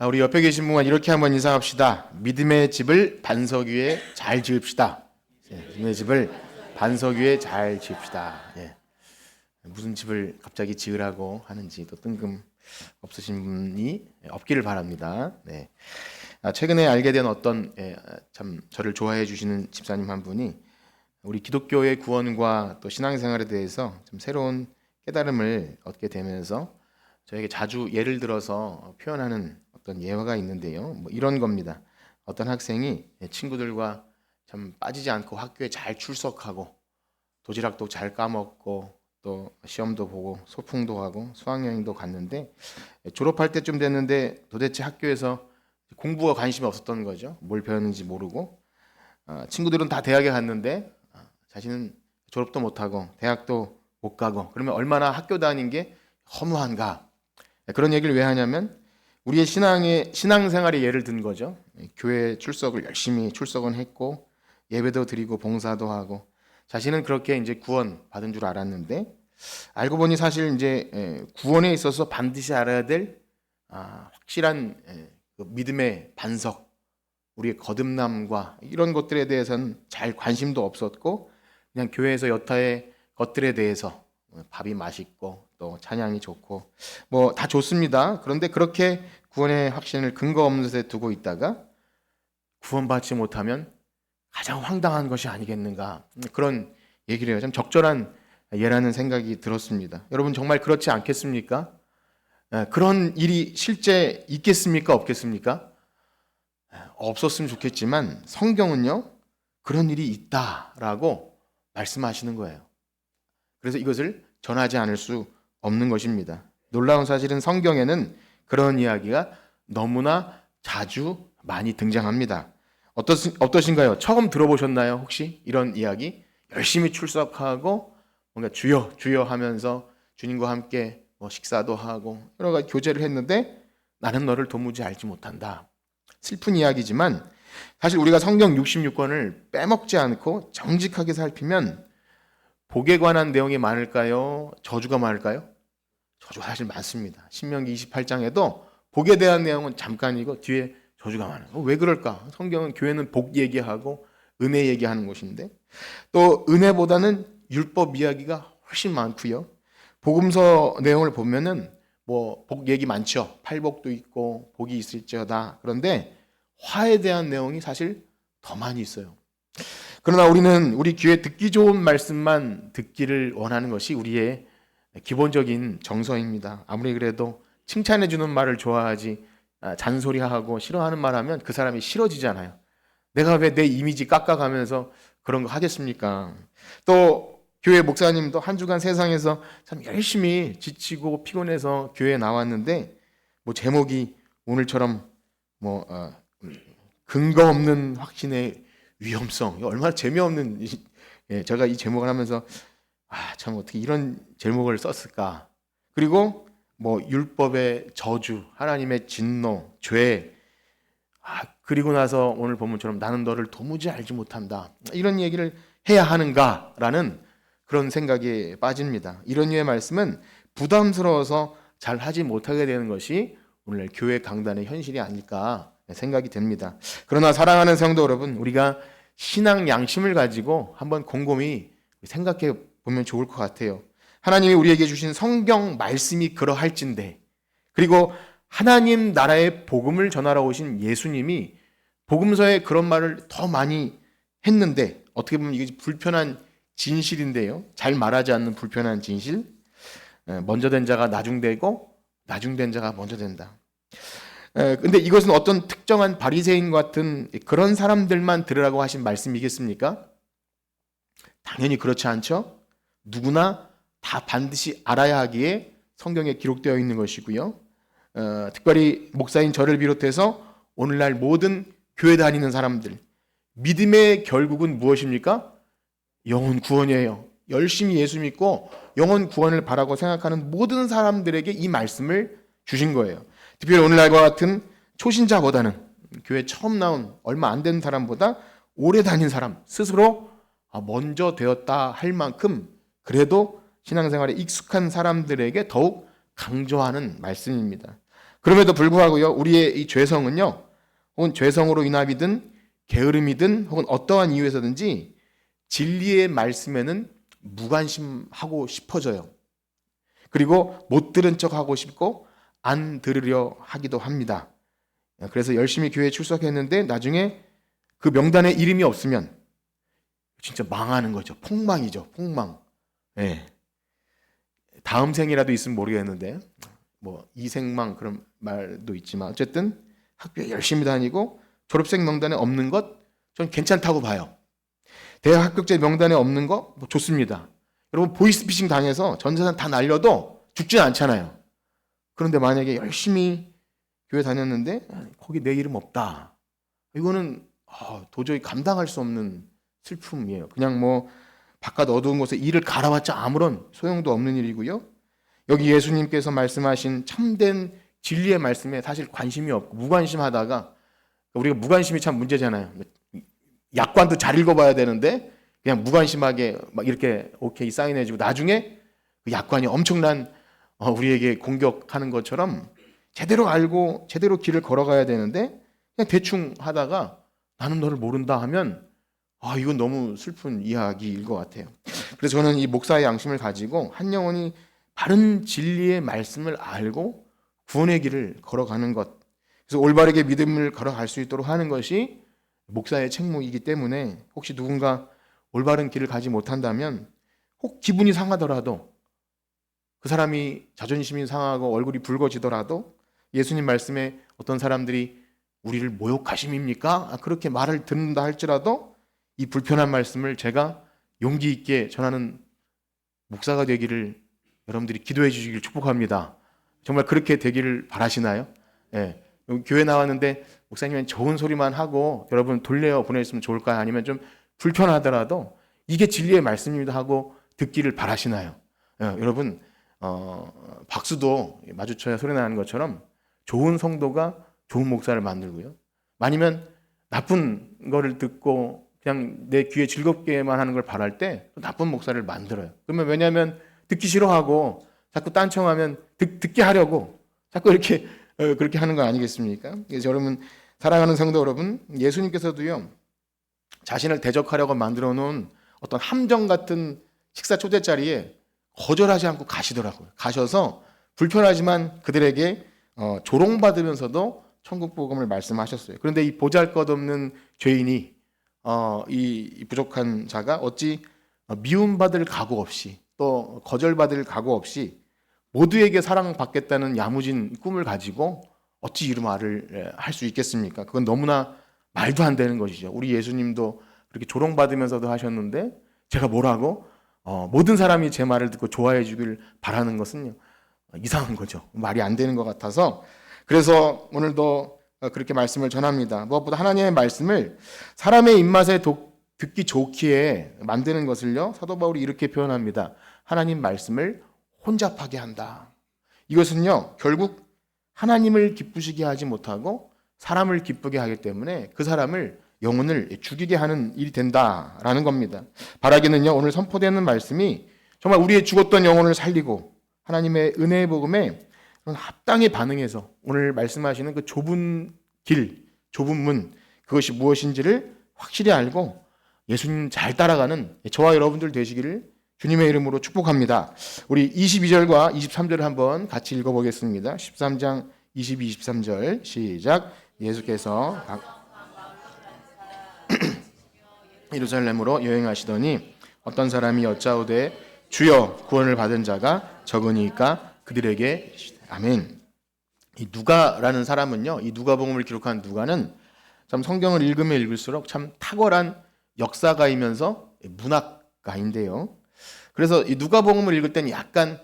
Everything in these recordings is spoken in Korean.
우리 옆에 계신 분과 이렇게 한번 인사합시다. 믿음의 집을 반석 위에 잘 지읍시다. 믿음의 집을 반석 위에 잘 지읍시다. 예. 무슨 집을 갑자기 지으라고 하는지 또 뜬금없으신 분이 없기를 바랍니다. 네. 최근에 알게 된 어떤 참 저를 좋아해 주시는 집사님 한 분이 우리 기독교의 구원과 또 신앙생활에 대해서 좀 새로운 깨달음을 얻게 되면서 저에게 자주 예를 들어서 표현하는 어떤 예화가 있는데요. 뭐 이런 겁니다. 어떤 학생이 친구들과 참 빠지지 않고 학교에 잘 출석하고 도지락도 잘 까먹고 또 시험도 보고 소풍도 하고 수학여행도 갔는데 졸업할 때쯤 됐는데 도대체 학교에서 공부가 관심이 없었던 거죠. 뭘 배웠는지 모르고 친구들은 다 대학에 갔는데 자신은 졸업도 못하고 대학도 못 가고 그러면 얼마나 학교 다닌 게 허무한가. 그런 얘기를 왜 하냐면 우리의 신앙생활의 예를 든 거죠. 교회 출석을 열심히 출석은 했고 예배도 드리고 봉사도 하고 자신은 그렇게 이제 구원 받은 줄 알았는데 알고 보니 사실 이제 구원에 있어서 반드시 알아야 될 확실한 그 믿음의 반석, 우리의 거듭남과 이런 것들에 대해서는 잘 관심도 없었고 그냥 교회에서 여타의 것들에 대해서 밥이 맛있고 또 찬양이 좋고 뭐 다 좋습니다. 그런데 그렇게 구원의 확신을 근거 없는 데에 두고 있다가 구원받지 못하면 가장 황당한 것이 아니겠는가 그런 얘기를 해요. 참 적절한 예라는 생각이 들었습니다. 여러분 정말 그렇지 않겠습니까? 그런 일이 실제 있겠습니까? 없겠습니까? 없었으면 좋겠지만 성경은요 그런 일이 있다라고 말씀하시는 거예요. 그래서 이것을 전하지 않을 수 없는 것입니다. 놀라운 사실은 성경에는 그런 이야기가 너무나 자주 많이 등장합니다. 어떠신가요? 처음 들어보셨나요? 혹시 이런 이야기? 열심히 출석하고 뭔가 주여 주여 하면서 주님과 함께 뭐 식사도 하고 여러 가지 교제를 했는데 나는 너를 도무지 알지 못한다. 슬픈 이야기지만 사실 우리가 성경 66권을 빼먹지 않고 정직하게 살피면 복에 관한 내용이 많을까요? 저주가 많을까요? 저주가 사실 많습니다. 신명기 28장에도 복에 대한 내용은 잠깐이고 뒤에 저주가 많아요. 왜 그럴까? 성경은 교회는 복 얘기하고 은혜 얘기하는 곳인데 또 은혜보다는 율법 이야기가 훨씬 많고요. 복음서 내용을 보면은 뭐 복 얘기 많죠. 팔복도 있고 복이 있을지어다. 그런데 화에 대한 내용이 사실 더 많이 있어요. 그러나 우리는 우리 귀에 듣기 좋은 말씀만 듣기를 원하는 것이 우리의 기본적인 정서입니다. 아무리 그래도 칭찬해 주는 말을 좋아하지 잔소리하고 싫어하는 말 하면 그 사람이 싫어지잖아요. 내가 왜 내 이미지 깎아가면서 그런 거 하겠습니까? 또 교회 목사님도 한 주간 세상에서 참 열심히 지치고 피곤해서 교회에 나왔는데 뭐 제목이 오늘처럼 뭐 근거 없는 확신의 위험성. 얼마나 재미없는 제가 이 제목을 하면서 참 어떻게 이런 제목을 썼을까? 그리고 뭐 율법의 저주, 하나님의 진노, 죄. 그리고 나서 오늘 본문처럼 나는 너를 도무지 알지 못한다. 이런 얘기를 해야 하는가라는 그런 생각에 빠집니다. 이런 류의 말씀은 부담스러워서 잘 하지 못하게 되는 것이 오늘 교회 강단의 현실이 아닐까 생각이 됩니다. 그러나 사랑하는 성도 여러분, 우리가 신앙 양심을 가지고 한번 곰곰이 생각해 보면 좋을 것 같아요. 하나님이 우리에게 주신 성경 말씀이 그러할진데 그리고 하나님 나라의 복음을 전하러 오신 예수님이 복음서에 그런 말을 더 많이 했는데 어떻게 보면 이게 불편한 진실인데요. 잘 말하지 않는 불편한 진실. 먼저 된 자가 나중되고 나중된 자가 먼저 된다. 근데 이것은 어떤 특정한 바리새인 같은 그런 사람들만 들으라고 하신 말씀이겠습니까? 당연히 그렇지 않죠. 누구나 다 반드시 알아야 하기에 성경에 기록되어 있는 것이고요. 특별히 목사인 저를 비롯해서 오늘날 모든 교회 다니는 사람들 믿음의 결국은 무엇입니까? 영혼 구원이에요. 열심히 예수 믿고 영혼 구원을 바라고 생각하는 모든 사람들에게 이 말씀을 주신 거예요. 특별히 오늘날과 같은 초신자보다는 교회 처음 나온 얼마 안 된 사람보다 오래 다닌 사람 스스로 먼저 되었다 할 만큼 그래도 신앙생활에 익숙한 사람들에게 더욱 강조하는 말씀입니다. 그럼에도 불구하고요, 우리의 이 죄성은요, 혹은 죄성으로 인함이든 게으름이든 혹은 어떠한 이유에서든지 진리의 말씀에는 무관심하고 싶어져요. 그리고 못 들은 척 하고 싶고 안 들으려 하기도 합니다. 그래서 열심히 교회에 출석했는데 나중에 그 명단에 이름이 없으면 진짜 망하는 거죠. 폭망이죠. 폭망. 예. 다음 생이라도 있으면 모르겠는데 뭐 이생망 그런 말도 있지만 어쨌든 학교에 열심히 다니고 졸업생 명단에 없는 것 전 괜찮다고 봐요. 대학 합격자 명단에 없는 거 뭐 좋습니다. 여러분 보이스피싱 당해서 전 재산 다 날려도 죽진 않잖아요. 그런데 만약에 열심히 교회 다녔는데 거기 내 이름 없다. 이거는 도저히 감당할 수 없는 슬픔이에요. 그냥 뭐 바깥 어두운 곳에 이를 갈아봤자 아무런 소용도 없는 일이고요. 여기 예수님께서 말씀하신 참된 진리의 말씀에 사실 관심이 없고 무관심하다가 우리가 무관심이 참 문제잖아요. 약관도 잘 읽어봐야 되는데 그냥 무관심하게 막 이렇게 오케이 사인해주고 나중에 그 약관이 엄청난 우리에게 공격하는 것처럼 제대로 알고 제대로 길을 걸어가야 되는데 그냥 대충 하다가 나는 너를 모른다 하면 이건 너무 슬픈 이야기일 것 같아요. 그래서 저는 이 목사의 양심을 가지고 한 영혼이 바른 진리의 말씀을 알고 구원의 길을 걸어가는 것, 그래서 올바르게 믿음을 걸어갈 수 있도록 하는 것이 목사의 책무이기 때문에 혹시 누군가 올바른 길을 가지 못한다면 혹 기분이 상하더라도 그 사람이 자존심이 상하고 얼굴이 붉어지더라도 예수님 말씀에 어떤 사람들이 우리를 모욕하심입니까? 그렇게 말을 듣는다 할지라도 이 불편한 말씀을 제가 용기 있게 전하는 목사가 되기를 여러분들이 기도해 주시길 축복합니다. 정말 그렇게 되기를 바라시나요? 예. 교회 나왔는데 목사님은 좋은 소리만 하고 여러분 돌려 보내셨으면 좋을까요? 아니면 좀 불편하더라도 이게 진리의 말씀입니다 하고 듣기를 바라시나요? 여러분 박수도 마주쳐야 소리 나는 것처럼 좋은 성도가 좋은 목사를 만들고요. 아니면 나쁜 거를 듣고 그냥 내 귀에 즐겁게만 하는 걸 바랄 때 나쁜 목사를 만들어요. 그러면 왜냐하면 듣기 싫어하고 자꾸 딴청하면 듣게 하려고 자꾸 이렇게 그렇게 하는 거 아니겠습니까? 그래서 여러분 사랑하는 성도 여러분, 예수님께서도요 자신을 대적하려고 만들어 놓은 어떤 함정 같은 식사 초대 자리에 거절하지 않고 가시더라고요. 가셔서 불편하지만 그들에게 조롱받으면서도 천국 복음을 말씀하셨어요. 그런데 이 보잘것없는 죄인이 이 부족한 자가 어찌 미움받을 각오 없이 또 거절받을 각오 없이 모두에게 사랑받겠다는 야무진 꿈을 가지고 어찌 이런 말을 할 수 있겠습니까? 그건 너무나 말도 안 되는 것이죠. 우리 예수님도 그렇게 조롱받으면서도 하셨는데 제가 뭐라고? 모든 사람이 제 말을 듣고 좋아해 주길 바라는 것은요 이상한 거죠. 말이 안 되는 것 같아서 그래서 오늘도 그렇게 말씀을 전합니다. 무엇보다 하나님의 말씀을 사람의 입맛에 듣기 좋기에 만드는 것을요 사도 바울이 이렇게 표현합니다. 하나님 말씀을 혼잡하게 한다. 이것은요 결국 하나님을 기쁘시게 하지 못하고 사람을 기쁘게 하기 때문에 그 사람을 영혼을 죽이게 하는 일이 된다라는 겁니다. 바라기는요 오늘 선포되는 말씀이 정말 우리의 죽었던 영혼을 살리고 하나님의 은혜의 복음에 합당히 반응해서 오늘 말씀하시는 그 좁은 길, 좁은 문 그것이 무엇인지를 확실히 알고 예수님 잘 따라가는 저와 여러분들 되시기를 주님의 이름으로 축복합니다. 우리 22절과 23절을 한번 같이 읽어보겠습니다. 13장 22, 23절 시작. 예수께서 예루살렘으로 여행하시더니 어떤 사람이 여짜오되 주여 구원을 받은 자가 적으니까 그들에게 아멘. 이 누가라는 사람은요, 이 누가복음을 기록한 누가는 참 성경을 읽으면 읽을수록 참 탁월한 역사가이면서 문학가인데요. 그래서 이 누가복음을 읽을 때는 약간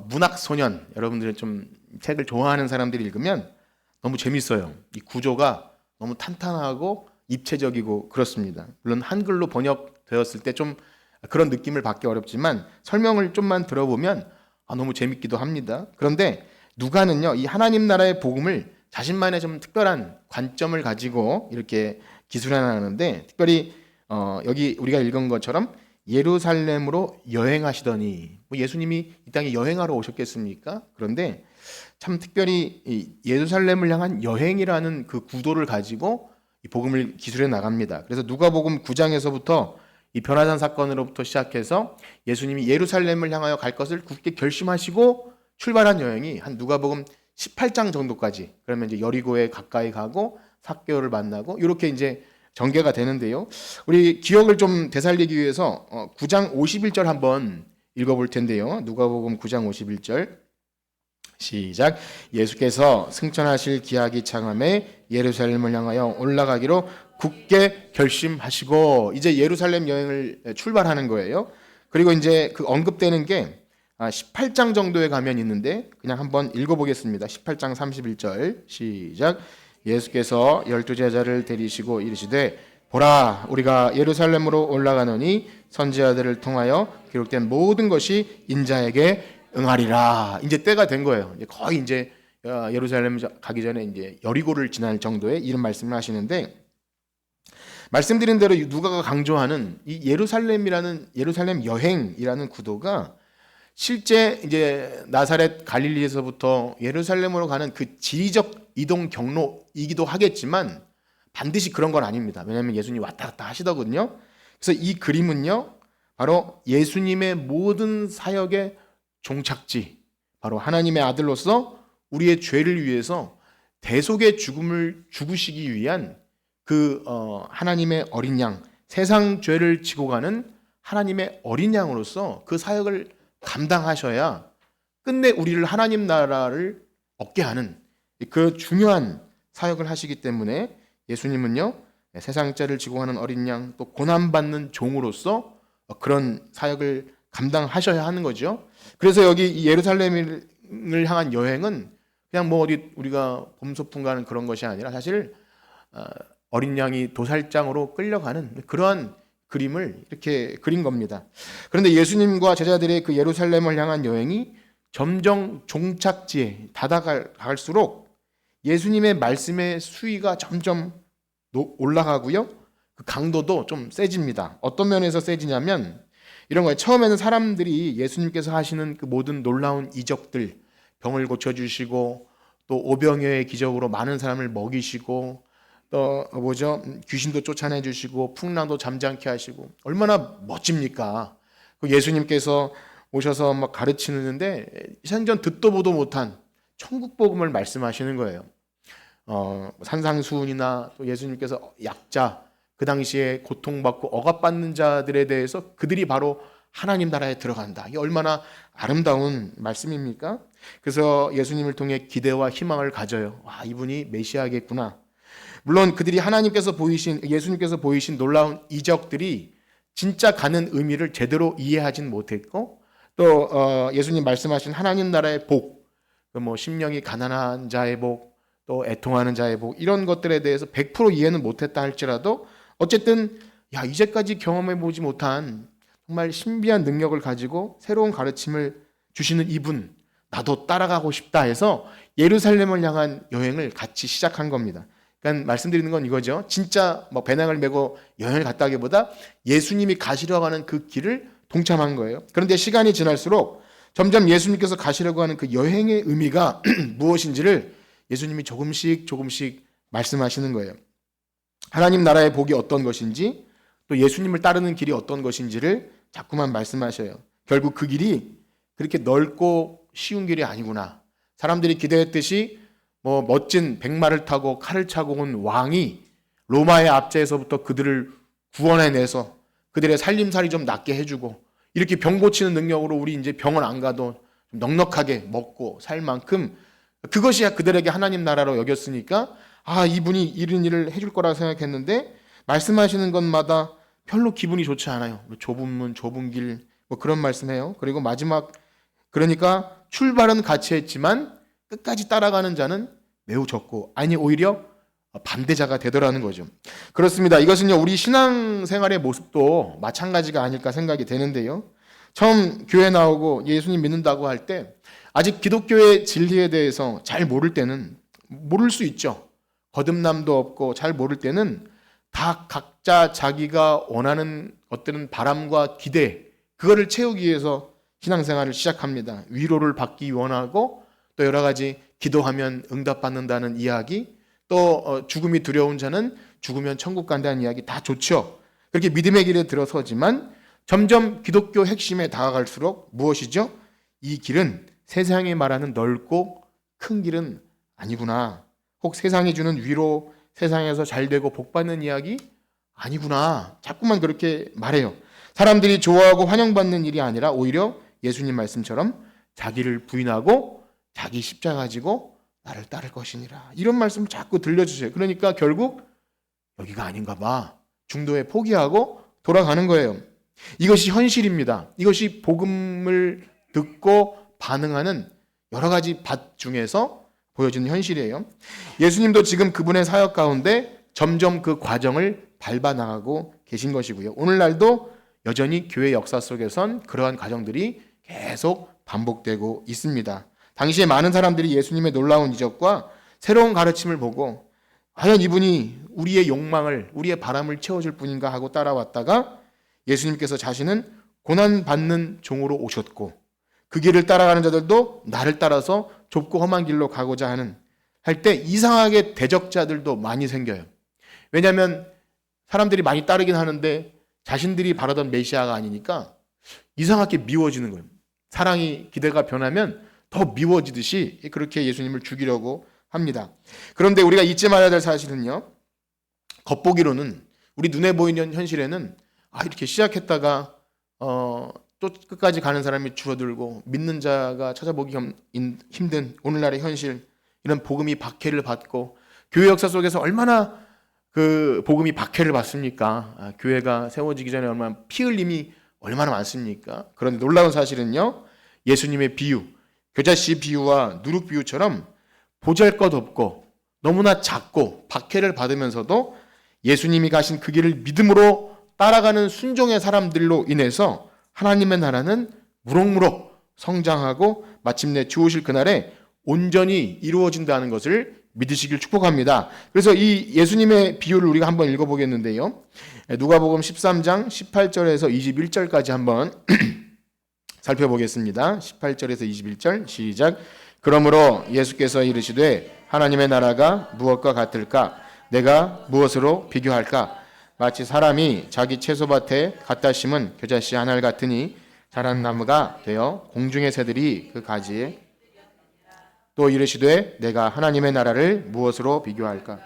문학 소년, 여러분들이 좀 책을 좋아하는 사람들이 읽으면 너무 재밌어요. 이 구조가 너무 탄탄하고 입체적이고 그렇습니다. 물론 한글로 번역되었을 때 좀 그런 느낌을 받기 어렵지만 설명을 좀만 들어보면 너무 재밌기도 합니다. 그런데 누가는요, 이 하나님 나라의 복음을 자신만의 좀 특별한 관점을 가지고 이렇게 기술해 나가는데 특별히 여기 우리가 읽은 것처럼 예루살렘으로 여행하시더니 뭐 예수님이 이 땅에 여행하러 오셨겠습니까? 그런데 참 특별히 이 예루살렘을 향한 여행이라는 그 구도를 가지고 이 복음을 기술해 나갑니다. 그래서 누가복음 9장에서부터 이 변화산 사건으로부터 시작해서 예수님이 예루살렘을 향하여 갈 것을 굳게 결심하시고 출발한 여행이 한 누가복음 18장 정도까지, 그러면 이제 여리고에 가까이 가고 삭개오를 만나고 이렇게 이제 전개가 되는데요. 우리 기억을 좀 되살리기 위해서 9장 51절 한번 읽어볼 텐데요. 누가복음 9장 51절 시작. 예수께서 승천하실 기약이 차감해 예루살렘을 향하여 올라가기로 굳게 결심하시고 이제 예루살렘 여행을 출발하는 거예요. 그리고 이제 그 언급되는 게 18장 정도에 가면 있는데 그냥 한번 읽어보겠습니다. 18장 31절 시작. 예수께서 12제자를 데리시고 이르시되 보라 우리가 예루살렘으로 올라가노니 선지자들을 통하여 기록된 모든 것이 인자에게 응하리라. 이제 때가 된 거예요. 이제 거의 이제 예루살렘 가기 전에 이제 여리고를 지날 정도의 이런 말씀을 하시는데, 말씀드린 대로 누가가 강조하는 이 예루살렘 여행이라는 구도가 실제 이제 나사렛 갈릴리에서부터 예루살렘으로 가는 그 지리적 이동 경로이기도 하겠지만 반드시 그런 건 아닙니다. 왜냐하면 예수님이 왔다 갔다 하시더군요. 그래서 이 그림은요, 바로 예수님의 모든 사역의 종착지, 바로 하나님의 아들로서 우리의 죄를 위해서 대속의 죽음을 죽으시기 위한 그 하나님의 어린 양, 세상 죄를 지고 가는 하나님의 어린 양으로서 그 사역을 감당하셔야 끝내 우리를 하나님 나라를 얻게 하는 그 중요한 사역을 하시기 때문에 예수님은요, 세상 죄를 지고 가는 어린 양, 또 고난받는 종으로서 그런 사역을 감당하셔야 하는 거죠. 그래서 여기 예루살렘을 향한 여행은 그냥 뭐 어디 우리가 봄소풍 가는 그런 것이 아니라 사실 어린 양이 도살장으로 끌려가는 그러한 그림을 이렇게 그린 겁니다. 그런데 예수님과 제자들의 그 예루살렘을 향한 여행이 점점 종착지에 다가갈수록 예수님의 말씀의 수위가 점점 올라가고요, 그 강도도 좀 세집니다. 어떤 면에서 세지냐면 이런 거예요. 처음에는 사람들이 예수님께서 하시는 그 모든 놀라운 이적들, 병을 고쳐주시고 또 오병이어의 기적으로 많은 사람을 먹이시고 또 귀신도 쫓아내주시고 풍랑도 잠잠케 하시고 얼마나 멋집니까? 예수님께서 오셔서 막 가르치는데 생전 듣도 보도 못한 천국 복음을 말씀하시는 거예요. 산상수훈이나 또 예수님께서 약자, 그 당시에 고통받고 억압받는 자들에 대해서 그들이 바로 하나님 나라에 들어간다. 이게 얼마나 아름다운 말씀입니까? 그래서 예수님을 통해 기대와 희망을 가져요. 와, 이분이 메시아겠구나. 물론 그들이 예수님께서 보이신 놀라운 이적들이 진짜 가는 의미를 제대로 이해하진 못했고, 또 예수님 말씀하신 하나님 나라의 복, 심령이 가난한 자의 복, 또 애통하는 자의 복, 이런 것들에 대해서 100% 이해는 못했다 할지라도 어쨌든 이제까지 경험해 보지 못한 정말 신비한 능력을 가지고 새로운 가르침을 주시는 이분, 나도 따라가고 싶다 해서 예루살렘을 향한 여행을 같이 시작한 겁니다. 그러니까 말씀드리는 건 이거죠. 진짜 배낭을 메고 여행을 갔다기보다 예수님이 가시려고 하는 그 길을 동참한 거예요. 그런데 시간이 지날수록 점점 예수님께서 가시려고 하는 그 여행의 의미가 무엇인지를 예수님이 조금씩 말씀하시는 거예요. 하나님 나라의 복이 어떤 것인지, 또 예수님을 따르는 길이 어떤 것인지를 자꾸만 말씀하셔요. 결국 그 길이 그렇게 넓고 쉬운 길이 아니구나. 사람들이 기대했듯이 멋진 백마를 타고 칼을 차고 온 왕이 로마의 압제에서부터 그들을 구원해내서 그들의 살림살이 좀 낫게 해주고, 이렇게 병 고치는 능력으로 우리 이제 병원 안 가도 좀 넉넉하게 먹고 살 만큼, 그것이 그들에게 하나님 나라로 여겼으니까 이분이 이런 일을 해줄 거라고 생각했는데 말씀하시는 것마다 별로 기분이 좋지 않아요. 좁은 문, 좁은 길, 그런 말씀해요. 그리고 마지막, 그러니까 출발은 같이 했지만 끝까지 따라가는 자는 매우 적고, 아니 오히려 반대자가 되더라는 거죠. 그렇습니다. 이것은요, 우리 신앙생활의 모습도 마찬가지가 아닐까 생각이 되는데요. 처음 교회 나오고 예수님 믿는다고 할 때 아직 기독교의 진리에 대해서 잘 모를 때는, 모를 수 있죠. 거듭남도 없고 잘 모를 때는 다 각자 자기가 원하는 어떤 바람과 기대, 그거를 채우기 위해서 신앙생활을 시작합니다. 위로를 받기 원하고 또 여러 가지 기도하면 응답받는다는 이야기, 또 죽음이 두려운 자는 죽으면 천국 간다는 이야기 다 좋죠. 그렇게 믿음의 길에 들어서지만 점점 기독교 핵심에 다가갈수록 무엇이죠? 이 길은 세상이 말하는 넓고 큰 길은 아니구나. 혹 세상이 주는 위로, 세상에서 잘되고 복받는 이야기 아니구나. 자꾸만 그렇게 말해요. 사람들이 좋아하고 환영받는 일이 아니라 오히려 예수님 말씀처럼 자기를 부인하고 자기 십자가 지고 나를 따를 것이니라. 이런 말씀을 자꾸 들려주세요. 그러니까 결국 여기가 아닌가 봐. 중도에 포기하고 돌아가는 거예요. 이것이 현실입니다. 이것이 복음을 듣고 반응하는 여러 가지 밭 중에서 보여지는 현실이에요. 예수님도 지금 그분의 사역 가운데 점점 그 과정을 밟아 나가고 계신 것이고요. 오늘날도 여전히 교회 역사 속에선 그러한 과정들이 계속 반복되고 있습니다. 당시에 많은 사람들이 예수님의 놀라운 이적과 새로운 가르침을 보고 과연 이분이 우리의 욕망을, 우리의 바람을 채워줄 분인가 하고 따라왔다가 예수님께서 자신은 고난받는 종으로 오셨고 그 길을 따라가는 자들도 나를 따라서 좁고 험한 길로 가고자 할 때 이상하게 대적자들도 많이 생겨요. 왜냐하면 사람들이 많이 따르긴 하는데 자신들이 바라던 메시아가 아니니까 이상하게 미워지는 거예요. 사랑이 기대가 변하면 더 미워지듯이 그렇게 예수님을 죽이려고 합니다. 그런데 우리가 잊지 말아야 될 사실은요, 겉보기로는 우리 눈에 보이는 현실에는 이렇게 시작했다가 또 끝까지 가는 사람이 줄어들고 믿는 자가 찾아보기 힘든 오늘날의 현실, 이런 복음이 박해를 받고 교회 역사 속에서 얼마나 그 복음이 박해를 받습니까? 교회가 세워지기 전에 얼마나 피 흘림이 얼마나 많습니까? 그런데 놀라운 사실은요, 예수님의 비유, 겨자씨 비유와 누룩 비유처럼 보잘것없고 너무나 작고 박해를 받으면서도 예수님이 가신 그 길을 믿음으로 따라가는 순종의 사람들로 인해서 하나님의 나라는 무럭무럭 성장하고 마침내 주오실 그날에 온전히 이루어진다는 것을 믿으시길 축복합니다. 그래서 이 예수님의 비유를 우리가 한번 읽어보겠는데요. 누가복음 13장 18절에서 21절까지 한번 살펴보겠습니다. 18절에서 21절 시작. 그러므로 예수께서 이르시되 하나님의 나라가 무엇과 같을까? 내가 무엇으로 비교할까? 마치 사람이 자기 채소밭에 갖다 심은 겨자씨 한 알 같으니 자란 나무가 되어 공중의 새들이 그 가지에 또 이르시되 내가 하나님의 나라를 무엇으로 비교할까?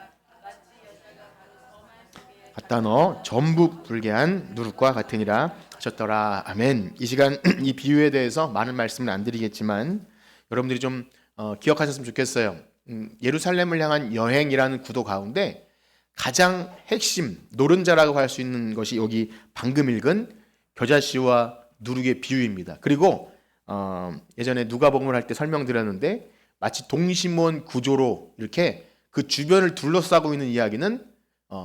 갖다 넣어 전부 불게한 누룩과 같으니라 하셨더라. 아멘. 이 시간 이 비유에 대해서 많은 말씀을 안 드리겠지만 여러분들이 좀 기억하셨으면 좋겠어요. 예루살렘을 향한 여행이라는 구도 가운데 가장 핵심 노른자라고 할 수 있는 것이 여기 방금 읽은 겨자씨와 누룩의 비유입니다. 그리고 예전에 누가복음을 할 때 설명드렸는데 마치 동심원 구조로 이렇게 그 주변을 둘러싸고 있는 이야기는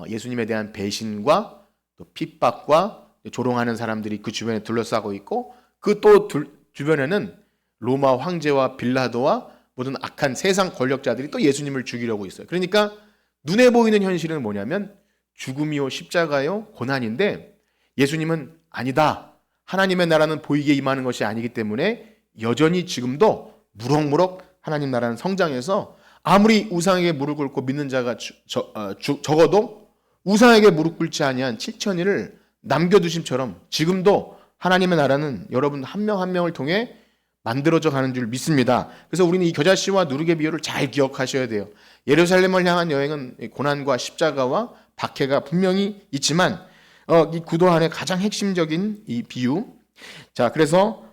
예수님에 대한 배신과 또 핍박과 조롱하는 사람들이 그 주변에 둘러싸고 있고 그 또 주변에는 로마 황제와 빌라도와 모든 악한 세상 권력자들이 또 예수님을 죽이려고 있어요. 그러니까 눈에 보이는 현실은 뭐냐면 죽음이요 십자가요 고난인데 예수님은 아니다. 하나님의 나라는 보이게 임하는 것이 아니기 때문에 여전히 지금도 무럭무럭 하나님 나라는 성장해서 아무리 우상에게 무릎 꿇고 믿는 자가 적어도 우상에게 무릎 꿇지 아니한 7천일을 남겨두심처럼 지금도 하나님의 나라는 여러분 한 명 한 명을 통해 만들어져 가는 줄 믿습니다. 그래서 우리는 이 겨자씨와 누룩의 비유를 잘 기억하셔야 돼요. 예루살렘을 향한 여행은 고난과 십자가와 박해가 분명히 있지만 이 구도 안에 가장 핵심적인 이 비유. 자, 그래서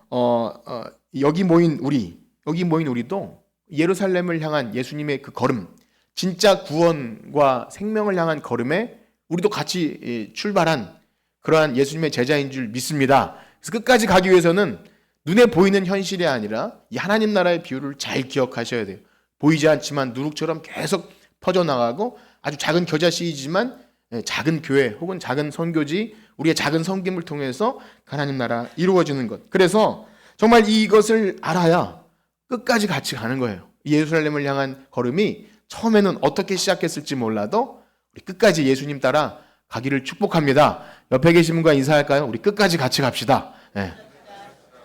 여기 모인 우리도 예루살렘을 향한 예수님의 그 걸음, 진짜 구원과 생명을 향한 걸음에 우리도 같이 출발한 그러한 예수님의 제자인 줄 믿습니다. 그래서 끝까지 가기 위해서는 눈에 보이는 현실이 아니라 이 하나님 나라의 비유를 잘 기억하셔야 돼요. 보이지 않지만 누룩처럼 계속 퍼져나가고 아주 작은 겨자씨이지만 작은 교회 혹은 작은 선교지, 우리의 작은 섬김을 통해서 하나님 나라 이루어지는 것. 그래서 정말 이것을 알아야 끝까지 같이 가는 거예요. 예루살렘을 향한 걸음이 처음에는 어떻게 시작했을지 몰라도 우리 끝까지 예수님 따라 가기를 축복합니다. 옆에 계신 분과 인사할까요? 우리 끝까지 같이 갑시다. 네.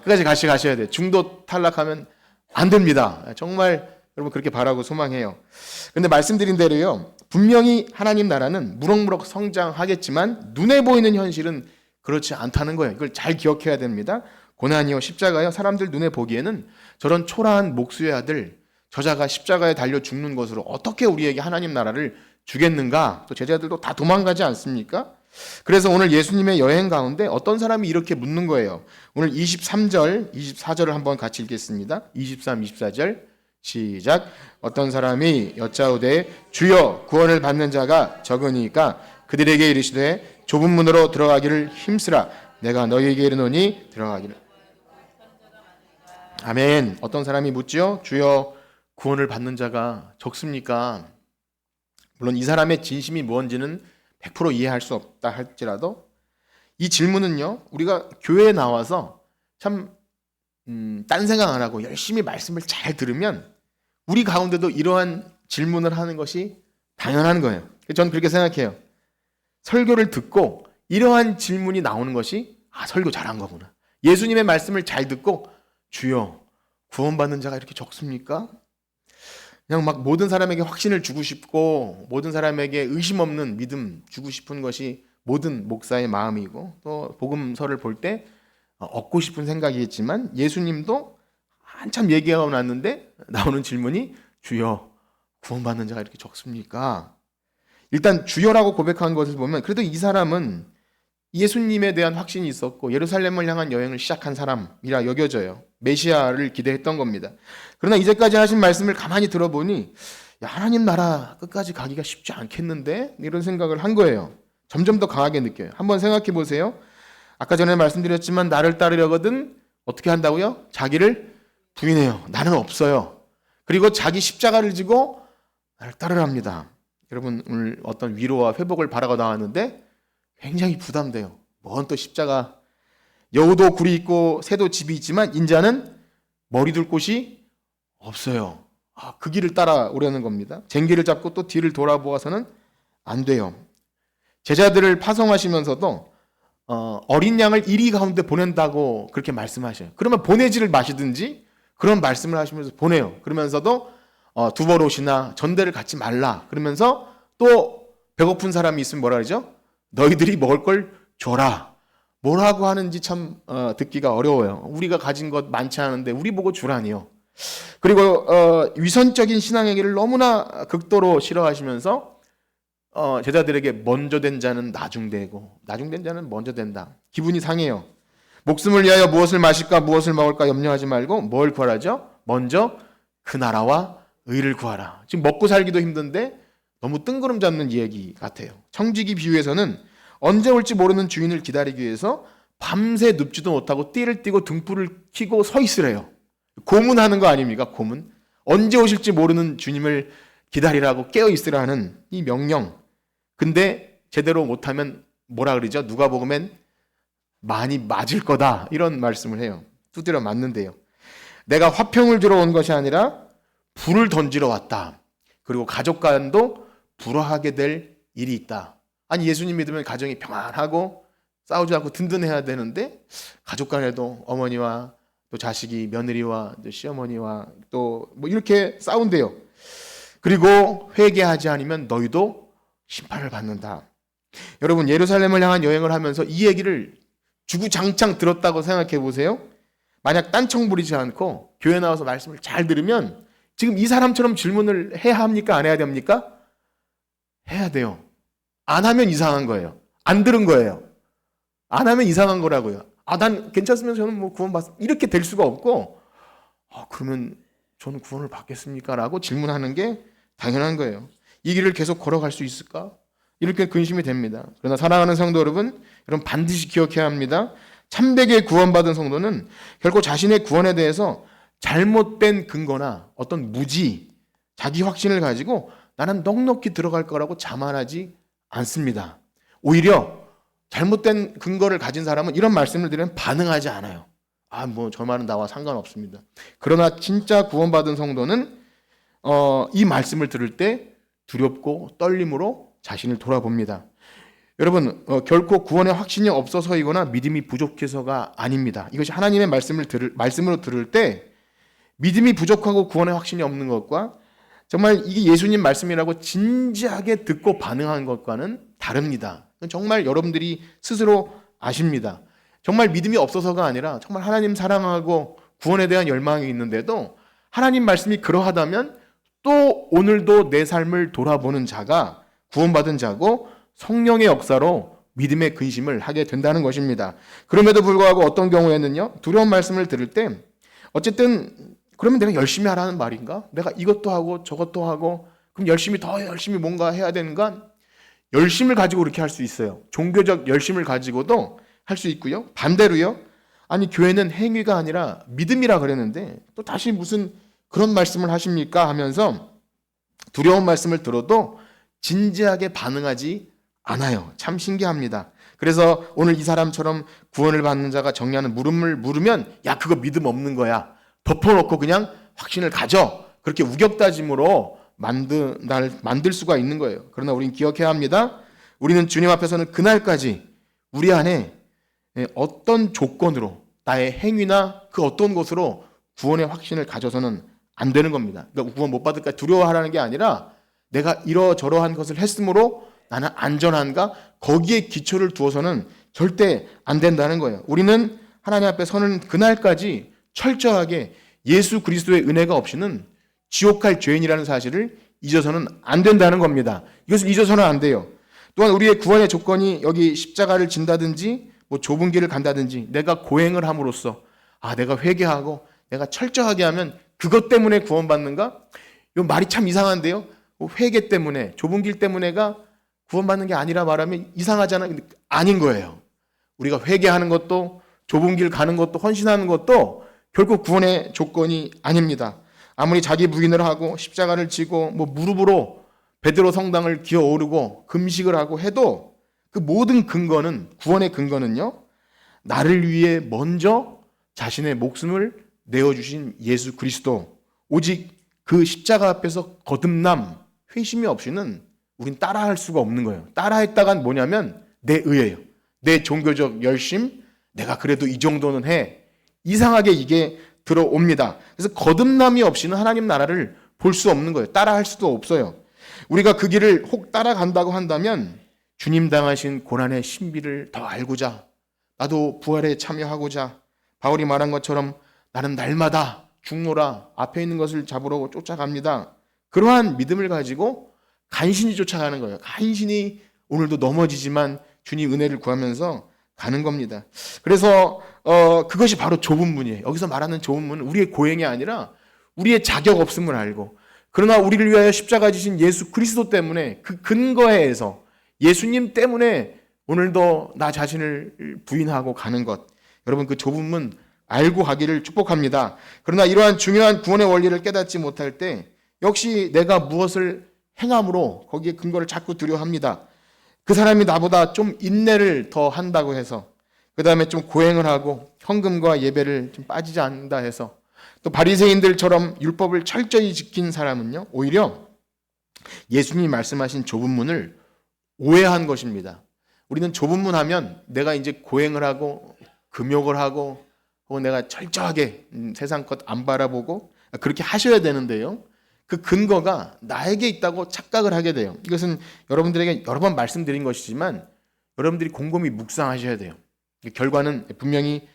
끝까지 같이 가셔야 돼요. 중도 탈락하면 안 됩니다. 정말 여러분 그렇게 바라고 소망해요. 근데 말씀드린 대로요. 분명히 하나님 나라는 무럭무럭 성장하겠지만 눈에 보이는 현실은 그렇지 않다는 거예요. 이걸 잘 기억해야 됩니다. 고난이요 십자가요 사람들 눈에 보기에는 저런 초라한 목수의 아들 저자가 십자가에 달려 죽는 것으로 어떻게 우리에게 하나님 나라를 주겠는가? 또 제자들도 다 도망가지 않습니까? 그래서 오늘 예수님의 여행 가운데 어떤 사람이 이렇게 묻는 거예요. 오늘 23절, 24절을 한번 같이 읽겠습니다. 23, 24절 시작. 어떤 사람이 여짜오되 주여 구원을 받는 자가 적으니까 그들에게 이르시되 좁은 문으로 들어가기를 힘쓰라. 내가 너희에게 이르노니 들어가기를. 아멘. 어떤 사람이 묻지요? 주여 구원을 받는 자가 적습니까? 물론 이 사람의 진심이 무엇인지는 100% 이해할 수 없다 할지라도 이 질문은요 우리가 교회에 나와서 참 딴 생각 안 하고 열심히 말씀을 잘 들으면 우리 가운데도 이러한 질문을 하는 것이 당연한 거예요. 저는 그렇게 생각해요. 설교를 듣고 이러한 질문이 나오는 것이 설교 잘한 거구나. 예수님의 말씀을 잘 듣고 주여 구원받는 자가 이렇게 적습니까? 그냥 막 모든 사람에게 확신을 주고 싶고 모든 사람에게 의심 없는 믿음 주고 싶은 것이 모든 목사의 마음이고 또 복음서를 볼 때 얻고 싶은 생각이겠지만 예수님도 한참 얘기하고 났는데 나오는 질문이 주여 구원받는 자가 이렇게 적습니까? 일단 주여라고 고백한 것을 보면 그래도 이 사람은 예수님에 대한 확신이 있었고 예루살렘을 향한 여행을 시작한 사람이라 여겨져요. 메시아를 기대했던 겁니다. 그러나 이제까지 하신 말씀을 가만히 들어보니 하나님 나라 끝까지 가기가 쉽지 않겠는데? 이런 생각을 한 거예요. 점점 더 강하게 느껴요. 한번 생각해 보세요. 아까 전에 말씀드렸지만 나를 따르려거든 어떻게 한다고요? 자기를 부인해요. 나는 없어요. 그리고 자기 십자가를 지고 나를 따르랍니다. 여러분 오늘 어떤 위로와 회복을 바라고 나왔는데 굉장히 부담돼요. 뭔 또 십자가. 여우도 굴이 있고 새도 집이 있지만 인자는 머리 둘 곳이 없어요. 그 길을 따라오려는 겁니다. 쟁기를 잡고 또 뒤를 돌아보아서는 안 돼요. 제자들을 파송하시면서도 어린 양을 이리 가운데 보낸다고 그렇게 말씀하셔요. 그러면 보내지를 마시든지 그런 말씀을 하시면서 보내요. 그러면서도 두벌 옷이나 전대를 갖지 말라. 그러면서 또 배고픈 사람이 있으면 뭐라 그러죠? 너희들이 먹을 걸 줘라. 뭐라고 하는지 참 듣기가 어려워요. 우리가 가진 것 많지 않은데 우리 보고 주라니요. 그리고 위선적인 신앙행위를 너무나 극도로 싫어하시면서 제자들에게 먼저 된 자는 나중되고 나중된 자는 먼저 된다. 기분이 상해요. 목숨을 위하여 무엇을 마실까 무엇을 먹을까 염려하지 말고 뭘 구하라죠? 먼저 그 나라와 의를 구하라. 지금 먹고 살기도 힘든데 너무 뜬구름 잡는 이야기 같아요. 청지기 비유에서는 언제 올지 모르는 주인을 기다리기 위해서 밤새 눕지도 못하고 띠를 띠고 등불을 켜고 서 있으래요. 고문하는 거 아닙니까? 고문. 언제 오실지 모르는 주님을 기다리라고 깨어 있으라는 이 명령. 근데 제대로 못하면 뭐라 그러죠? 누가복음엔 많이 맞을 거다 이런 말씀을 해요. 두드려 맞는데요. 내가 화평을 주러 온 것이 아니라 불을 던지러 왔다. 그리고 가족 간도 불화하게 될 일이 있다. 아니 예수님 믿으면 가정이 평안하고 싸우지 않고 든든해야 되는데 가족 간에도 어머니와 또 자식이 며느리와 또 시어머니와 또 뭐 이렇게 싸운대요. 그리고 회개하지 않으면 너희도 심판을 받는다. 여러분 예루살렘을 향한 여행을 하면서 이 얘기를 주구장창 들었다고 생각해 보세요. 만약 딴청 부리지 않고 교회 나와서 말씀을 잘 들으면 지금 이 사람처럼 질문을 해야 합니까? 안 해야 됩니까? 해야 돼요. 안 하면 이상한 거예요. 안 들은 거예요. 안 하면 이상한 거라고요. 난 괜찮으면 저는 뭐 구원 받습니다. 이렇게 될 수가 없고 그러면 저는 구원을 받겠습니까? 라고 질문하는 게 당연한 거예요. 이 길을 계속 걸어갈 수 있을까? 이렇게 근심이 됩니다. 그러나 사랑하는 성도 여러분 반드시 기억해야 합니다. 참되게 구원받은 성도는 결코 자신의 구원에 대해서 잘못된 근거나 어떤 무지, 자기 확신을 가지고 나는 넉넉히 들어갈 거라고 자만하지 않습니다. 오히려 잘못된 근거를 가진 사람은 이런 말씀을 드리면 반응하지 않아요. 뭐 저 말은 나와 상관없습니다. 그러나 진짜 구원받은 성도는 이 말씀을 들을 때 두렵고 떨림으로 자신을 돌아봅니다. 여러분 결코 구원의 확신이 없어서이거나 믿음이 부족해서가 아닙니다. 이것이 하나님의 말씀으로 들을 때 믿음이 부족하고 구원의 확신이 없는 것과 정말 이게 예수님 말씀이라고 진지하게 듣고 반응한 것과는 다릅니다. 정말 여러분들이 스스로 아십니다. 정말 믿음이 없어서가 아니라 정말 하나님 사랑하고 구원에 대한 열망이 있는데도 하나님 말씀이 그러하다면 또 오늘도 내 삶을 돌아보는 자가 구원받은 자고 성령의 역사로 믿음의 근심을 하게 된다는 것입니다. 그럼에도 불구하고 어떤 경우에는요, 두려운 말씀을 들을 때 어쨌든 그러면 내가 열심히 하라는 말인가? 내가 이것도 하고 저것도 하고 그럼 더 열심히 뭔가 해야 되는가? 열심을 가지고 그렇게 할 수 있어요. 종교적 열심을 가지고도 할 수 있고요. 반대로요. 아니 교회는 행위가 아니라 믿음이라 그랬는데 또 다시 무슨 그런 말씀을 하십니까? 하면서 두려운 말씀을 들어도 진지하게 반응하지 않아요. 참 신기합니다. 그래서 오늘 이 사람처럼 구원을 받는 자가 정리하는 물음을 물으면 야 그거 믿음 없는 거야. 덮어놓고 그냥 확신을 가져. 그렇게 우격다짐으로 만들 수가 있는 거예요. 그러나 우리는 기억해야 합니다. 우리는 주님 앞에서는 그날까지 우리 안에 어떤 조건으로 나의 행위나 그 어떤 것으로 구원의 확신을 가져서는 안 되는 겁니다. 그러니까 구원 못 받을까 두려워하라는 게 아니라 내가 이러저러한 것을 했으므로 나는 안전한가? 거기에 기초를 두어서는 절대 안 된다는 거예요. 우리는 하나님 앞에 서는 그날까지 철저하게 예수 그리스도의 은혜가 없이는 지옥 갈 죄인이라는 사실을 잊어서는 안 된다는 겁니다. 이것을 잊어서는 안 돼요. 또한 우리의 구원의 조건이 여기 십자가를 진다든지 뭐 좁은 길을 간다든지 내가 고행을 함으로써 내가 회개하고 내가 철저하게 하면 그것 때문에 구원받는가? 이 말이 참 이상한데요. 회개 때문에 좁은 길 때문에가 구원받는 게 아니라 말하면 이상하잖아요. 근데 아닌 거예요. 우리가 회개하는 것도 좁은 길 가는 것도 헌신하는 것도 결국 구원의 조건이 아닙니다. 아무리 자기 부인을 하고 십자가를 지고 뭐 무릎으로 베드로 성당을 기어오르고 금식을 하고 해도 그 모든 근거는 구원의 근거는요. 나를 위해 먼저 자신의 목숨을 내어주신 예수 그리스도 오직 그 십자가 앞에서 거듭남 회심이 없이는 우린 따라할 수가 없는 거예요. 따라했다간 뭐냐면 내 의예요. 내 종교적 열심 내가 그래도 이 정도는 해. 이상하게 이게 들어옵니다. 그래서 거듭남이 없이는 하나님 나라를 볼 수 없는 거예요. 따라할 수도 없어요. 우리가 그 길을 혹 따라간다고 한다면 주님 당하신 고난의 신비를 더 알고자 나도 부활에 참여하고자 바울이 말한 것처럼 나는 날마다 죽노라 앞에 있는 것을 잡으러 쫓아갑니다. 그러한 믿음을 가지고 간신히 쫓아가는 거예요. 간신히 오늘도 넘어지지만 주님 은혜를 구하면서 가는 겁니다. 그래서 그것이 바로 좁은 문이에요. 여기서 말하는 좁은 문은 우리의 고행이 아니라 우리의 자격 없음을 알고 그러나 우리를 위하여 십자가 지신 예수 그리스도 때문에 그 근거에서 예수님 때문에 오늘도 나 자신을 부인하고 가는 것. 여러분 그 좁은 문 알고 가기를 축복합니다. 그러나 이러한 중요한 구원의 원리를 깨닫지 못할 때 역시 내가 무엇을 행함으로 거기에 근거를 자꾸 두려 합니다. 그 사람이 나보다 좀 인내를 더 한다고 해서 그 다음에 좀 고행을 하고 헌금과 예배를 좀 빠지지 않는다 해서 또 바리새인들처럼 율법을 철저히 지킨 사람은요 오히려 예수님이 말씀하신 좁은 문을 오해한 것입니다. 우리는 좁은 문 하면 내가 이제 고행을 하고 금욕을 하고 혹은 내가 철저하게 세상 것 안 바라보고 그렇게 하셔야 되는데요. 그 근거가 나에게 있다고 착각을 하게 돼요. 이것은 여러분들에게 여러 번 말씀드린 것이지만 여러분들이 곰곰이 묵상하셔야 돼요. 결과는 분명히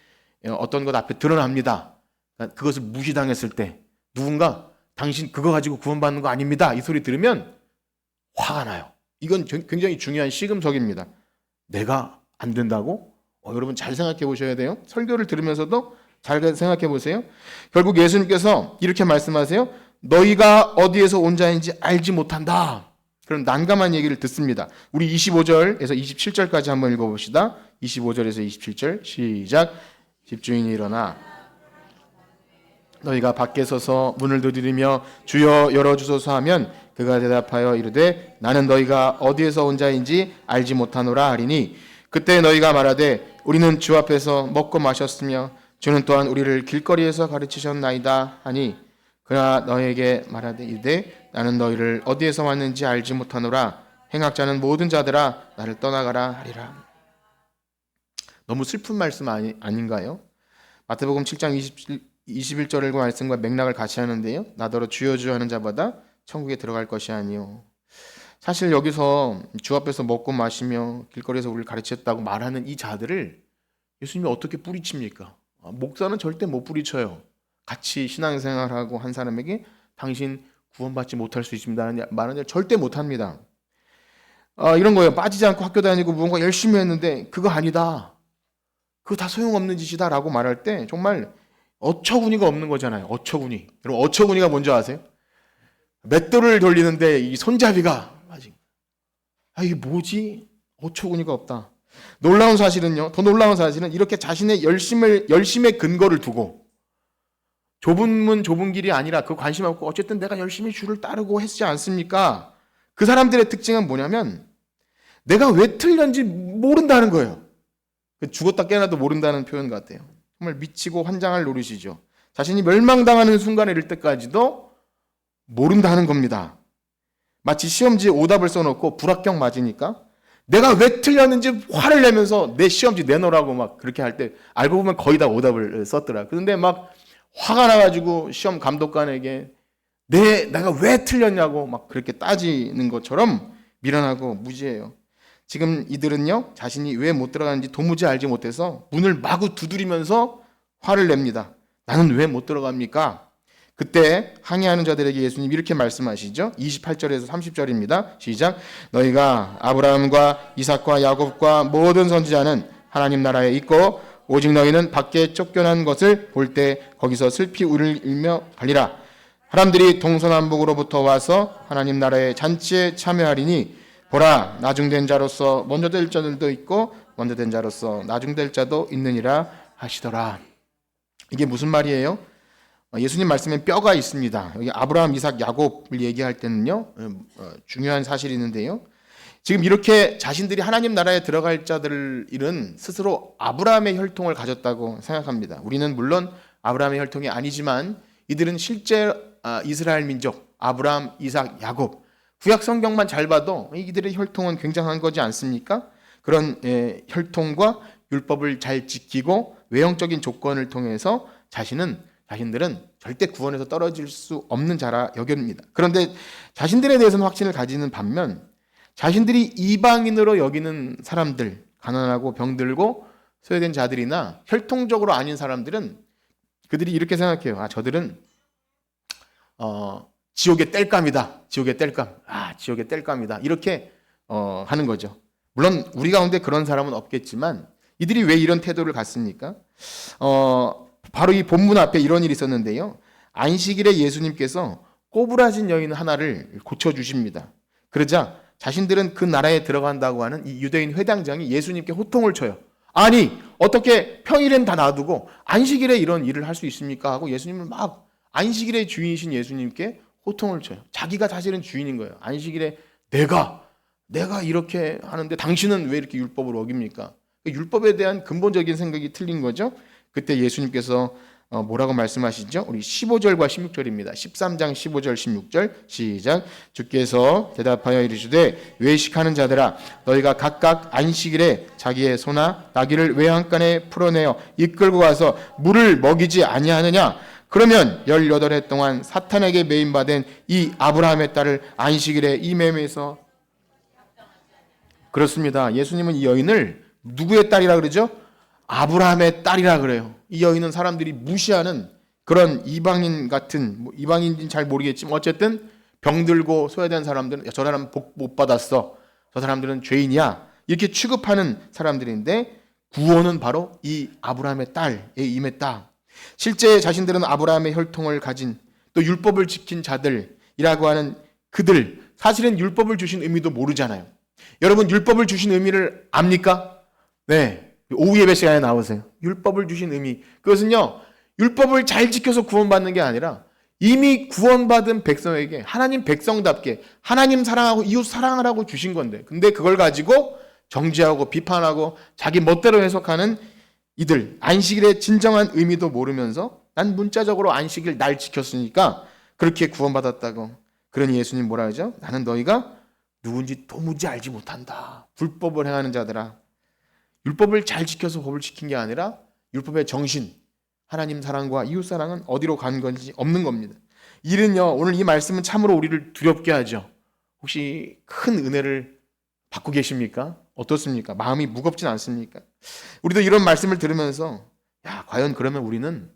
어떤 것 앞에 드러납니다. 그것을 무시당했을 때 누군가 당신 그거 가지고 구원받는 거 아닙니다. 이 소리 들으면 화가 나요. 이건 굉장히 중요한 시금석입니다. 내가 안 된다고? 여러분 잘 생각해 보셔야 돼요. 설교를 들으면서도 잘 생각해 보세요. 결국 예수님께서 이렇게 말씀하세요. 너희가 어디에서 온 자인지 알지 못한다. 그런 난감한 얘기를 듣습니다. 우리 25절에서 27절까지 한번 읽어봅시다. 25절에서 27절 시작. 집주인이 일어나 너희가 밖에 서서 문을 두드리며 주여 열어주소서 하면 그가 대답하여 이르되 나는 너희가 어디에서 온 자인지 알지 못하노라 하리니 그때 너희가 말하되 우리는 주 앞에서 먹고 마셨으며 주는 또한 우리를 길거리에서 가르치셨나이다 하니 그러나 너희에게 말하되 이르되 나는 너희를 어디에서 왔는지 알지 못하노라 행악자는 모든 자들아 나를 떠나가라 하리라. 너무 슬픈 말씀 아닌가요? 마태복음 7장 21절의 말씀과 맥락을 같이 하는데요. 나더러 주여 주여 하는 자마다 천국에 들어갈 것이 아니요. 사실 여기서 주 앞에서 먹고 마시며 길거리에서 우리를 가르쳤다고 말하는 이 자들을 예수님이 어떻게 뿌리칩니까? 목사는 절대 못 뿌리쳐요. 같이 신앙생활하고 한 사람에게 당신 구원받지 못할 수 있습니다 말하는 절대 못합니다. 이런 거예요. 빠지지 않고 학교 다니고 무언가 열심히 했는데 그거 아니다. 그거 다 소용없는 짓이다 라고 말할 때 정말 어처구니가 없는 거잖아요. 어처구니. 여러분 어처구니가 뭔지 아세요? 맷돌을 돌리는데 이 손잡이가 이게 뭐지? 어처구니가 없다. 놀라운 사실은요. 더 놀라운 사실은 이렇게 자신의 열심의 근거를 두고 좁은 문 좁은 길이 아니라 그 관심 없고 어쨌든 내가 열심히 주를 따르고 했지 않습니까? 그 사람들의 특징은 뭐냐면 내가 왜 틀렸는지 모른다는 거예요. 죽었다 깨어나도 모른다는 표현 같아요. 정말 미치고 환장할 노릇이죠. 자신이 멸망당하는 순간에 이를 때까지도 모른다는 겁니다. 마치 시험지에 오답을 써놓고 불합격 맞으니까 내가 왜 틀렸는지 화를 내면서 내 시험지 내놓으라고 막 그렇게 할 때 알고 보면 거의 다 오답을 썼더라. 그런데 막 화가 나가지고 시험 감독관에게 내가 왜 틀렸냐고 막 그렇게 따지는 것처럼 미련하고 무지해요. 지금 이들은요 자신이 왜 못 들어가는지 도무지 알지 못해서 문을 마구 두드리면서 화를 냅니다. 나는 왜 못 들어갑니까? 그때 항의하는 자들에게 예수님 이렇게 말씀하시죠. 28절에서 30절입니다. 시작. 너희가 아브라함과 이삭과 야곱과 모든 선지자는 하나님 나라에 있고 오직 너희는 밖에 쫓겨난 것을 볼 때 거기서 슬피 울며 가리라. 사람들이 동서남북으로부터 와서 하나님 나라의 잔치에 참여하리니 보라 나중된 자로서 먼저 될 자들도 있고 먼저 된 자로서 나중될 자도 있느니라 하시더라. 이게 무슨 말이에요? 예수님 말씀에 뼈가 있습니다. 여기 아브라함, 이삭, 야곱을 얘기할 때는요 중요한 사실이 있는데요. 지금 이렇게 자신들이 하나님 나라에 들어갈 자들은 스스로 아브라함의 혈통을 가졌다고 생각합니다. 우리는 물론 아브라함의 혈통이 아니지만 이들은 실제 이스라엘 민족 아브라함, 이삭, 야곱 구약 성경만 잘 봐도 이들의 혈통은 굉장한 거지 않습니까? 그런 혈통과 율법을 잘 지키고 외형적인 조건을 통해서 자신들은 절대 구원에서 떨어질 수 없는 자라 여깁니다. 그런데 자신들에 대해서는 확신을 가지는 반면 자신들이 이방인으로 여기는 사람들, 가난하고 병들고 소외된 자들이나 혈통적으로 아닌 사람들은 그들이 이렇게 생각해요. 저들은 지옥의 땔감이다. 지옥의 땔감. 지옥의 땔감이다. 이렇게 하는 거죠. 물론 우리 가운데 그런 사람은 없겠지만 이들이 왜 이런 태도를 갖습니까? 바로 이 본문 앞에 이런 일이 있었는데요. 안식일에 예수님께서 꼬부라진 여인 하나를 고쳐주십니다. 그러자 자신들은 그 나라에 들어간다고 하는 이 유대인 회당장이 예수님께 호통을 쳐요. 아니 어떻게 평일엔 다 놔두고 안식일에 이런 일을 할 수 있습니까? 하고 예수님을 막 안식일의 주인이신 예수님께 호통을 쳐요. 자기가 사실은 주인인 거예요. 안식일에 내가 이렇게 하는데 당신은 왜 이렇게 율법을 어깁니까? 율법에 대한 근본적인 생각이 틀린 거죠. 그때 예수님께서 뭐라고 말씀하시죠? 우리 15절과 16절입니다. 13장 15절 16절 시작. 주께서 대답하여 이르시되 외식하는 자들아 너희가 각각 안식일에 자기의 소나 나귀를 외양간에 풀어내어 이끌고 가서 물을 먹이지 아니하느냐? 그러면 18해 동안 사탄에게 매임받은 이 아브라함의 딸을 안식일에 이 매매에서 그렇습니다. 예수님은 이 여인을 누구의 딸이라 그러죠? 아브라함의 딸이라 그래요. 이 여인은 사람들이 무시하는 그런 이방인 같은 이방인인지는 잘 모르겠지만 어쨌든 병들고 소외된 사람들은 저 사람은 복 못 받았어. 저 사람들은 죄인이야. 이렇게 취급하는 사람들인데 구원은 바로 이 아브라함의 딸에 임했다. 실제 자신들은 아브라함의 혈통을 가진 또 율법을 지킨 자들이라고 하는 그들 사실은 율법을 주신 의미도 모르잖아요. 여러분 율법을 주신 의미를 압니까? 네. 오후 예배 시간에 나오세요. 율법을 주신 의미. 그것은요. 율법을 잘 지켜서 구원받는 게 아니라 이미 구원받은 백성에게 하나님 백성답게 하나님 사랑하고 이웃 사랑하라고 주신 건데 근데 그걸 가지고 정죄하고 비판하고 자기 멋대로 해석하는 이들 안식일의 진정한 의미도 모르면서 난 문자적으로 안식일 날 지켰으니까 그렇게 구원받았다고. 그러니 예수님 뭐라 하죠? 나는 너희가 누군지 도무지 알지 못한다. 불법을 행하는 자들아. 율법을 잘 지켜서 법을 지킨 게 아니라 율법의 정신, 하나님 사랑과 이웃 사랑은 어디로 간 건지 없는 겁니다. 일은요, 오늘 이 말씀은 참으로 우리를 두렵게 하죠. 혹시 큰 은혜를 받고 계십니까? 어떻습니까? 마음이 무겁진 않습니까? 우리도 이런 말씀을 들으면서 야, 과연 그러면 우리는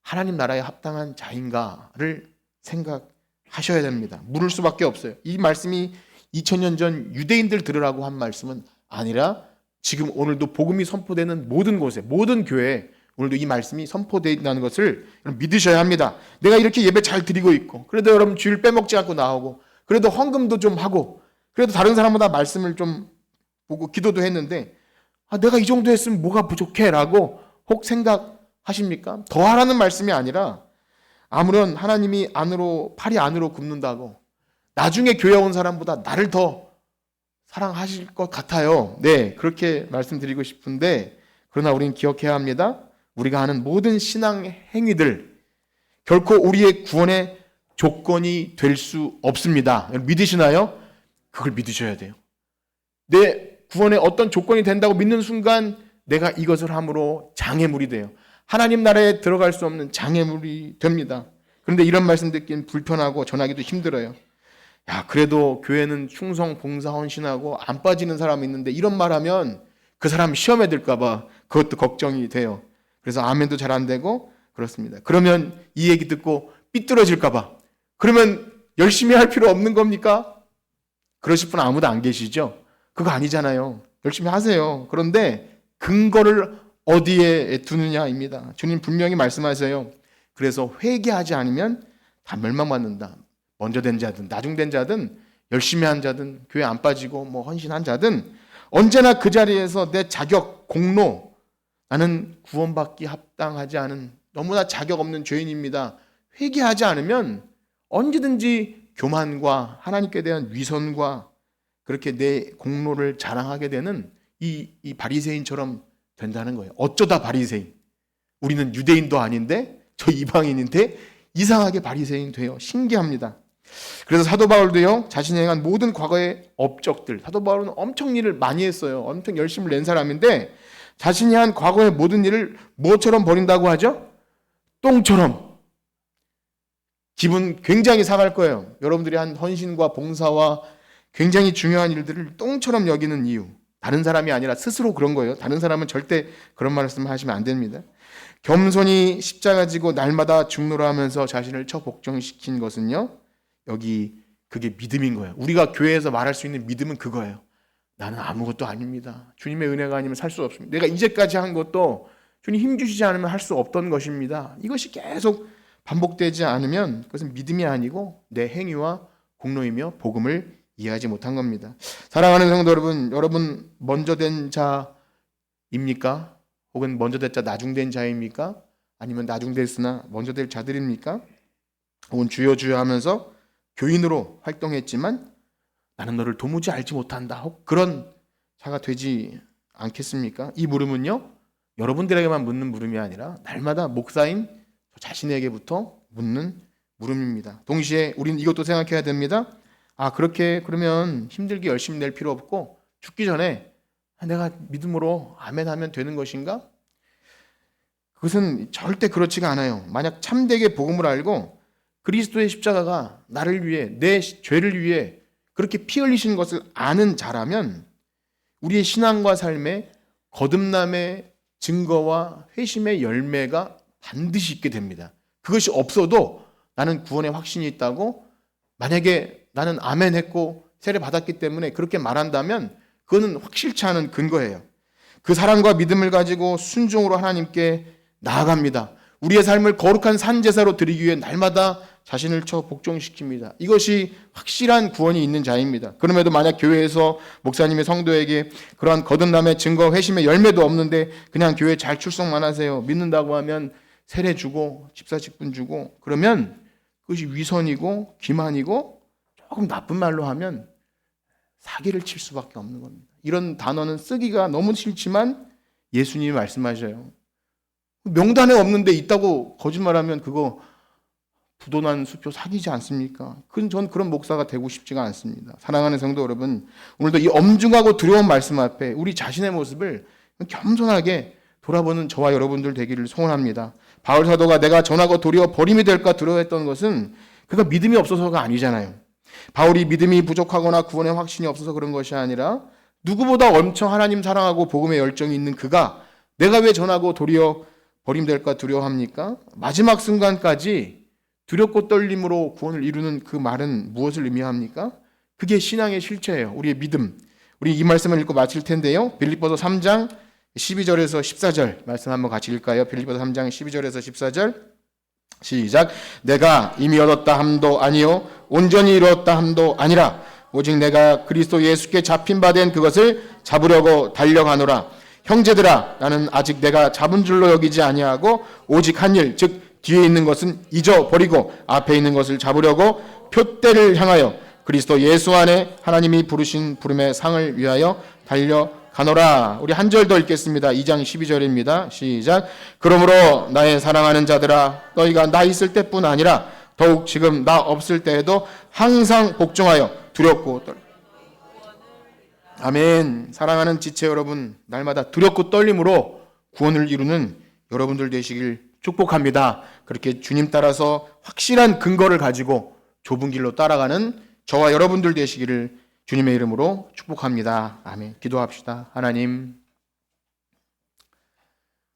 하나님 나라에 합당한 자인가를 생각하셔야 됩니다. 물을 수밖에 없어요. 이 말씀이 2000년 전 유대인들 들으라고 한 말씀은 아니라 지금 오늘도 복음이 선포되는 모든 곳에, 모든 교회에 오늘도 이 말씀이 선포되어있다는 것을 믿으셔야 합니다. 내가 이렇게 예배 잘 드리고 있고, 그래도 여러분 주일 빼먹지 않고 나오고, 그래도 헌금도 좀 하고, 그래도 다른 사람보다 말씀을 좀 보고 기도도 했는데 내가 이 정도 했으면 뭐가 부족해? 라고 혹 생각하십니까? 더 하라는 말씀이 아니라 아무런 하나님이 팔이 안으로 굽는다고 나중에 교회 온 사람보다 나를 더 사랑하실 것 같아요. 네, 그렇게 말씀드리고 싶은데 그러나 우리는 기억해야 합니다. 우리가 하는 모든 신앙 행위들 결코 우리의 구원의 조건이 될 수 없습니다. 믿으시나요? 그걸 믿으셔야 돼요. 내 구원의 어떤 조건이 된다고 믿는 순간 내가 이것을 함으로 장애물이 돼요. 하나님 나라에 들어갈 수 없는 장애물이 됩니다. 그런데 이런 말씀 듣기는 불편하고 전하기도 힘들어요. 야, 그래도 교회는 충성, 봉사, 헌신하고 안 빠지는 사람이 있는데 이런 말하면 그 사람 시험에 들까 봐 그것도 걱정이 돼요. 그래서 아멘도 잘 안 되고 그렇습니다. 그러면 이 얘기 듣고 삐뚤어질까 봐. 그러면 열심히 할 필요 없는 겁니까? 그러실 분 아무도 안 계시죠? 그거 아니잖아요. 열심히 하세요. 그런데 근거를 어디에 두느냐입니다. 주님 분명히 말씀하세요. 그래서 회개하지 않으면 다 멸망받는다. 먼저 된 자든 나중된 자든 열심히 한 자든 교회 안 빠지고 헌신한 자든 언제나 그 자리에서 내 자격, 공로, 나는 구원받기 합당하지 않은 너무나 자격 없는 죄인입니다. 회개하지 않으면 언제든지 교만과 하나님께 대한 위선과 그렇게 내 공로를 자랑하게 되는 이 바리새인처럼 된다는 거예요. 어쩌다 바리새인. 우리는 유대인도 아닌데 저 이방인인데 이상하게 바리새인 돼요. 신기합니다. 그래서 사도 바울도요, 자신이 행한 모든 과거의 업적들, 사도 바울은 엄청 일을 많이 했어요. 엄청 열심을 낸 사람인데 자신이 한 과거의 모든 일을 뭐처럼 버린다고 하죠? 똥처럼. 기분 굉장히 상할 거예요. 여러분들이 한 헌신과 봉사와 굉장히 중요한 일들을 똥처럼 여기는 이유. 다른 사람이 아니라 스스로 그런 거예요. 다른 사람은 절대 그런 말씀 하시면 안 됩니다. 겸손히 십자가 지고 날마다 죽노라 하면서 자신을 처복종시킨 것은요, 여기 그게 믿음인 거예요. 우리가 교회에서 말할 수 있는 믿음은 그거예요. 나는 아무것도 아닙니다. 주님의 은혜가 아니면 살 수 없습니다. 내가 이제까지 한 것도 주님 힘주시지 않으면 할 수 없던 것입니다. 이것이 계속 반복되지 않으면 그것은 믿음이 아니고 내 행위와 공로이며 복음을 이해하지 못한 겁니다. 사랑하는 성도 여러분, 여러분 먼저 된 자입니까? 혹은 먼저 됐자 나중된 자입니까? 아니면 나중됐으나 먼저 될 자들입니까? 혹은 주여 주여 하면서 교인으로 활동했지만 나는 너를 도무지 알지 못한다. 혹 그런 자가 되지 않겠습니까? 이 물음은요, 여러분들에게만 묻는 물음이 아니라 날마다 목사인 자신에게부터 묻는 물음입니다. 동시에 우리는 이것도 생각해야 됩니다. 그렇게 그러면 힘들게 열심히 낼 필요 없고 죽기 전에 내가 믿음으로 아멘 하면 되는 것인가? 그것은 절대 그렇지가 않아요. 만약 참되게 복음을 알고 그리스도의 십자가가 나를 위해, 내 죄를 위해 그렇게 피 흘리신 것을 아는 자라면 우리의 신앙과 삶에 거듭남의 증거와 회심의 열매가 반드시 있게 됩니다. 그것이 없어도 나는 구원의 확신이 있다고, 만약에 나는 아멘 했고 세례 받았기 때문에 그렇게 말한다면 그거는 확실치 않은 근거예요. 그 사랑과 믿음을 가지고 순종으로 하나님께 나아갑니다. 우리의 삶을 거룩한 산제사로 드리기 위해 날마다 자신을 복종시킵니다. 이것이 확실한 구원이 있는 자입니다. 그럼에도 만약 교회에서 목사님의 성도에게 그러한 거듭남의 증거, 회심의 열매도 없는데 그냥 교회 잘 출석만 하세요, 믿는다고 하면 세례 주고 집사직분 주고 그러면 그것이 위선이고 기만이고 조금 나쁜 말로 하면 사기를 칠 수밖에 없는 겁니다. 이런 단어는 쓰기가 너무 싫지만 예수님이 말씀하셔요. 명단에 없는데 있다고 거짓말하면 그거 부도난 수표 사기지 않습니까? 전 그런 목사가 되고 싶지가 않습니다. 사랑하는 성도 여러분, 오늘도 이 엄중하고 두려운 말씀 앞에 우리 자신의 모습을 겸손하게 돌아보는 저와 여러분들 되기를 소원합니다. 바울 사도가 내가 전하고 도리어 버림이 될까 두려워했던 것은 그가 믿음이 없어서가 아니잖아요. 바울이 믿음이 부족하거나 구원의 확신이 없어서 그런 것이 아니라 누구보다 엄청 하나님 사랑하고 복음에 열정이 있는 그가 내가 왜 전하고 도리어 버림될까 두려워합니까? 마지막 순간까지 두렵고 떨림으로 구원을 이루는 그 말은 무엇을 의미합니까? 그게 신앙의 실체예요. 우리의 믿음. 우리 이 말씀을 읽고 마칠 텐데요. 빌립보서 3장 12절에서 14절 말씀 한번 같이 읽을까요? 빌립보서 3장 12절에서 14절 시작. 내가 이미 얻었다 함도 아니요 온전히 이루었다 함도 아니라 오직 내가 그리스도 예수께 잡힌 바 된 그것을 잡으려고 달려가노라. 형제들아 나는 아직 내가 잡은 줄로 여기지 아니하고 오직 한 일 즉 뒤에 있는 것은 잊어버리고 앞에 있는 것을 잡으려고 표대를 향하여 그리스도 예수 안에 하나님이 부르신 부름의 상을 위하여 달려가노라. 우리 한 절 더 읽겠습니다. 2장 12절입니다. 시작. 그러므로 나의 사랑하는 자들아 너희가 나 있을 때뿐 아니라 더욱 지금 나 없을 때에도 항상 복종하여 두렵고 떨. 아멘. 사랑하는 지체 여러분, 날마다 두렵고 떨림으로 구원을 이루는 여러분들 되시길 축복합니다. 그렇게 주님 따라서 확실한 근거를 가지고 좁은 길로 따라가는 저와 여러분들 되시기를 주님의 이름으로 축복합니다. 아멘. 기도합시다. 하나님,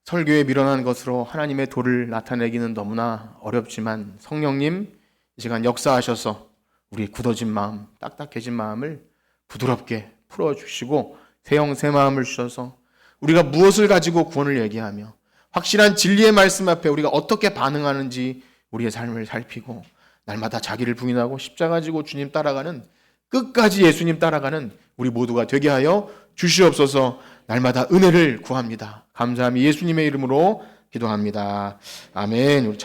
설교에 미련한 것으로 하나님의 도를 나타내기는 너무나 어렵지만 성령님 이 시간 역사하셔서 우리의 굳어진 마음, 딱딱해진 마음을 부드럽게 풀어주시고 새형 새 마음을 주셔서 우리가 무엇을 가지고 구원을 얘기하며 확실한 진리의 말씀 앞에 우리가 어떻게 반응하는지 우리의 삶을 살피고 날마다 자기를 부인하고 십자가 지고 주님 따라가는 끝까지 예수님 따라가는 우리 모두가 되게 하여 주시옵소서. 날마다 은혜를 구합니다. 감사함이 예수님의 이름으로 기도합니다. 아멘. 우리